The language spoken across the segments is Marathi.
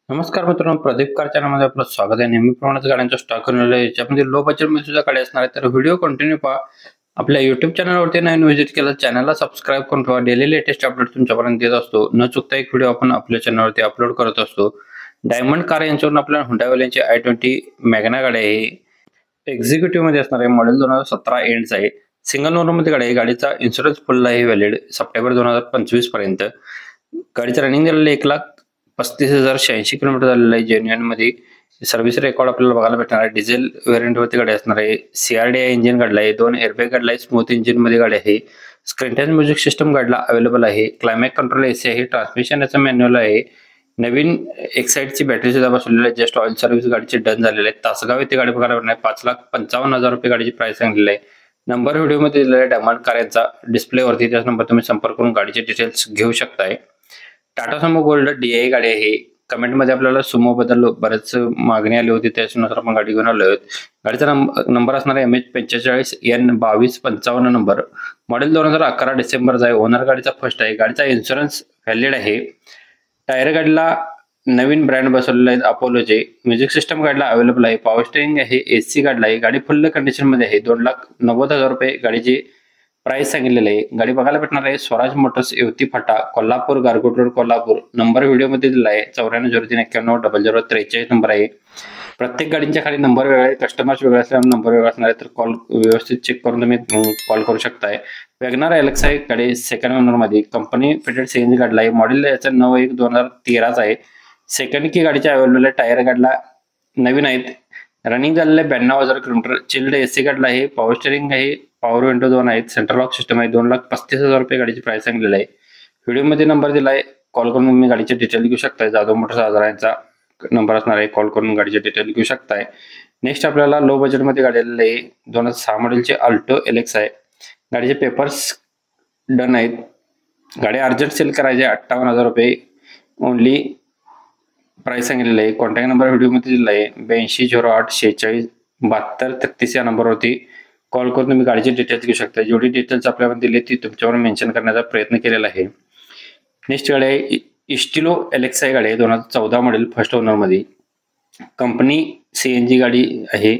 नमस्कार मित्रांनो, प्रदीप कार चॅनलमध्ये आपलं स्वागत आहे. नेहमीप्रमाणेच गाड्यांचा स्टॉक आहे, याच्यामध्ये लो बजेटमध्ये सुद्धा गाडी असणार आहे. तर व्हिडिओ कंटिन्यू पहा. आपल्या YouTube चॅनलवरती नवीन व्हिजिट केलं, चॅनलला सबस्क्राईब करून ठेवा. डेली लेटेस्ट अपडेट तुमच्यापर्यंत देत असतो. न चुकता एक व्हिडिओ आपण आपल्या चॅनलवरती अपलोड करत असतो. डायमंड कार यांच्यावरून आपल्याला हुंडाईवाल्यांची i20 मॅग्ना गाडी आहे. एक्झिक्युटिव्ह मध्ये असणार आहे. मॉडेल 2017 एंडचा आहे. सिंगल ओनरमध्ये गाडी आहे. गाडीचा इन्शुरन्स फुल आहे, व्हॅलिड सप्टेंबर 2025 पर्यंत. गाडीचं रनिंग झालेलं 1,35,086 किलोमीटर झालेलं आहे. जेन्युइन मध्ये सर्व्हिस रेकॉर्ड आपल्याला बघायला भेटणार आहे. डिझेल व्हेरियंट वरती गाडी असणार आहे. CRDI इंजिन गाडला आहे. 2 एअरबॅग गाडला आहे. स्मूथ इंजिन मध्ये गाडी आहे. स्क्रीन टच म्युझिक सिस्टम गाडीला अवेलेबल आहे. क्लायमॅक्स कंट्रोल AC आहे. ट्रान्समिशन याचा मॅन्युअल आहे. नवीन एक्साइटची बॅटरी सुद्धा बसवलेली आहे. जस्ट ऑइल सर्व्हिस गाडीची डन झालेली आहे. तासगाव येथे गाडी बघायला भेटणार आहे. 5,55,000 रुपये गाडीची प्राइस सांगितलेली आहे. नंबर व्हिडिओ मध्ये दिलेला आहे. डायमंड कार यांचा डिस्प्ले वरती, त्याच नंबर तुम्ही संपर्क करून गाडीचे डिटेल्स घेऊ शकताय. टाटा सुमो गोल्ड DI गाडी आहे. कमेंट मध्ये आपल्याला सुमो बद्दल बरेच मागणी आली होती, त्याच्यानुसार आपण गाडी घेऊन आलो आहोत. गाडीचा नंबर असणार आहे MH45N2255 नंबर. मॉडेल 2011 डिसेंबरचा आहे. ओनर गाडीचा फर्स्ट आहे. गाडीचा इन्शुरन्स व्हॅलिड आहे. टायर गाडीला नवीन ब्रँड बसवलेला आहे, अपोलोचे. म्युझिक सिस्टम गाडीला अवेलेबल आहे. पॉवर स्टेरिंग आहे. AC गाडीला आहे. गाडी फुल कंडिशन मध्ये आहे. 2,90,000 रुपये गाडीची प्राइस सांगितलेली आहे. गाडी बघायला भेटणार आहे Swaraj Motors, Yevati Phata, Kolhapur, Gargot road, Kolhapur. Number video मध्ये दिला आहे. 9403910043 नंबर आहे. प्रत्येक गाडीच्या खाली नंबर वेगळे, कस्टमर्स वेगळे असल्यामुळे नंबर वेगळा असणार आहे. तर कॉल व्यवस्थित चेक करून तुम्ही कॉल करू शकताय. वॅगनार LX आहे. गाडी सेकंड ओनर मध्ये कंपनी फिटेड CNG गाडला आहे. मॉडेल याचा 9/1/2013 आहे. सेकंड की गाडीच्या अवेलेबल आहे. टायर गाडला नवीन आहेत. रनिंग झालेलं आहे 92,000 किलोमीटर. चिल्ड AC गाडला आहे. पॉवर स्टेरिंग आहे. पॉवर विंडो 2 आहेत. सेंट्रल लॉक सिस्टम आहे. 2,35,000 रुपये गाडीची प्राइस सांगितलेली आहे. व्हिडिओ मध्ये नंबर दिला आहे. कॉल करून तुम्ही गाडीचे डिटेल घेऊ शकताय. जाधव मोटर्स आधार यांचा नंबर असणार आहे. कॉल करून गाडीचे डिटेल घेऊ शकताय. नेक्स्ट आपल्याला लो बजेट मध्ये गाडी आलेली आहे. 2006 मॉडेलचे अल्टो LX आहे. गाडीचे पेपर्स डन आहेत. गाडी अर्जंट सेल करायचे 58,000 रुपये ओनली प्राइस सांगितलेलं आहे. कॉन्टॅक्ट नंबर व्हिडिओ मध्ये दिला आहे. 8208467233 या नंबरवरती कॉल करून तुम्ही गाडीचे डिटेल्स घेऊ शकता. जेवढी डिटेल्स आपल्यामध्ये दिली ती तुमच्यावर मेन्शन करण्याचा प्रयत्न केलेला आहे. नेक्स्ट गाडी आहे इस्टिलो LX आहे. गाडी आहे 2014 मॉडेल, फर्स्ट ओनर मध्ये. कंपनी CNG गाडी आहे.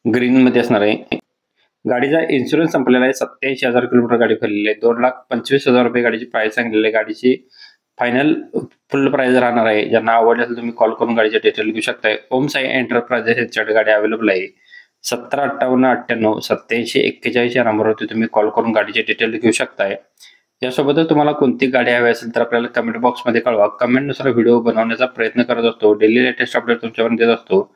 ग्रीन मध्ये असणार आहे. गाडीचा इन्शुरन्स संपलेला आहे. 87,000 किलोमीटर गाडी फिरलेली आहे. 2,25,000 रुपये गाडीची प्राइस सांगितलेली आहे. गाडीची फायनल फुल प्राइस राहणार आहे. ज्यांना आवडले असेल तुम्ही कॉल करून गाडीचे डिटेल घेऊ शकताय. ओम साई एंटरप्राइजेस यांच्याकडे गाडी अवेलेबल आहे. 1758988741 या नंबरवरती तुम्ही कॉल करून गाडीचे डिटेल घेऊ शकताय. यासोबतच तुम्हाला कोणती गाडी हवी असेल तर आपल्याला कमेंट बॉक्स मध्ये कळवा. कमेंटनुसार व्हिडिओ बनवण्याचा प्रयत्न करत असतो. डेली लेटेस्ट अपडेट तुमच्यापर्यंत देत असतो.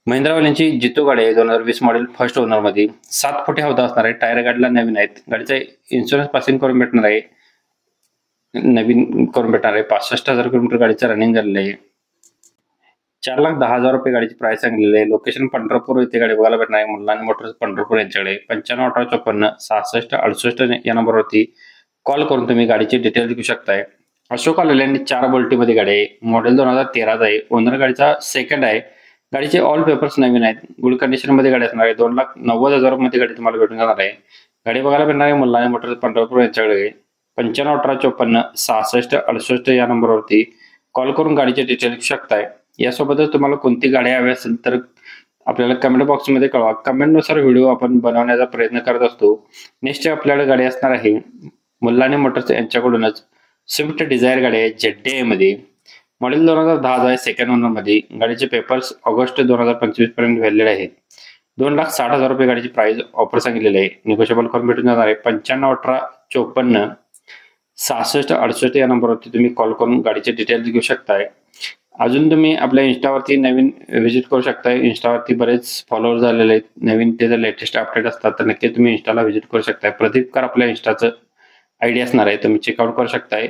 महिंद्रावाल्यांची जितो गाडी आहे. 2020 मॉडेल, फर्स्ट ओनर मध्ये. 7 फुटे हौदा असणार आहे. टायर गाडीला नवीन आहेत. गाडीचा इन्शुरन्स पासिंग करून भेटणार आहे. नवीन करून भेटणार आहे. 65,000 किलोमीटर गाडीचं रनिंग झालेलं आहे. 4,10,000 रुपये गाडीची प्राइस सांगितलेली आहे. लोकेशन पंढरपूर येथे गाडी बघायला भेटणार आहे. मुलानी मोटर्स पंढरपूर यांच्याकडे. 9518546668 या नंबरवरती कॉल करून तुम्ही गाडीची डिटेल घेऊ शकताय. अशोक लेलँड 4 बोल्टी मध्ये गाडी आहे. मॉडेल 2013 आहे. ओनर गाडीचा सेकंड आहे. गाडीचे ऑल पेपर्स नवीन आहेत. गुड कंडिशन मध्ये गाडी असणार आहे. 2,90,000 मध्ये गाडी तुम्हाला भेटून जाणार आहे. गाडी बघायला भेटणार आहे मुलानी मोटर्स पंढरपूर यांच्याकडे. 9518546668 या नंबरवरती कॉल करून गाडीचे डिटेल घेऊ शकताय. यासोबतच तुम्हाला कोणती गाडी हवी असेल तर आपल्याला कमेंट बॉक्स मध्ये कळवा. कमेंटनुसार व्हिडिओ आपण बनवण्याचा प्रयत्न करत असतो. नेक्स्ट आपल्याकडे गाडी असणार आहे मुलानी मोटर्स यांच्याकडूनच स्विफ्ट डिझायर गाडी आहे. ZDI मध्ये. मॉडेल 2010 आहे. सेकंड ओनर मध्ये. गाडीचे पेपर्स ऑगस्ट 2025 पर्यंत व्हॅलिड आहेत. 2,60,000 रुपये गाडीची प्राइस ऑफर सांगितलेली आहे. निगोशिएबल करून भेटून जाणार आहे. 9518546668 या नंबरवरती तुम्ही कॉल करून गाडीचे डिटेल्स घेऊ शकताय. अजून तुम्ही आपल्या इंस्टावरती नवीन व्हिजिट करू शकताय. इंस्टावरती बरेच फॉलोअर झालेले आहेत. नवीन त्याचे लेटेस्ट अपडेट असतात, तर नक्की तुम्ही इंस्टाला व्हिजिट करू शकताय. प्रदीप कार आपल्या इंस्टाचं ID असणार आहे. तुम्ही चेकआउट करू शकताय.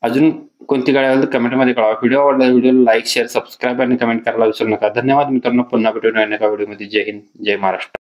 अजून कोणती गाडी असेल तर कमेंटमध्ये कळवा. व्हिडिओ आवडला व्हिडिओला लाईक, शेअर, सबस्क्राईब आणि कमेंट करायला विसरू नका. धन्यवाद मित्रांनो. पुन्हा भेटूया एका व्हिडिओमध्ये. जय हिंद, जय महाराष्ट्र.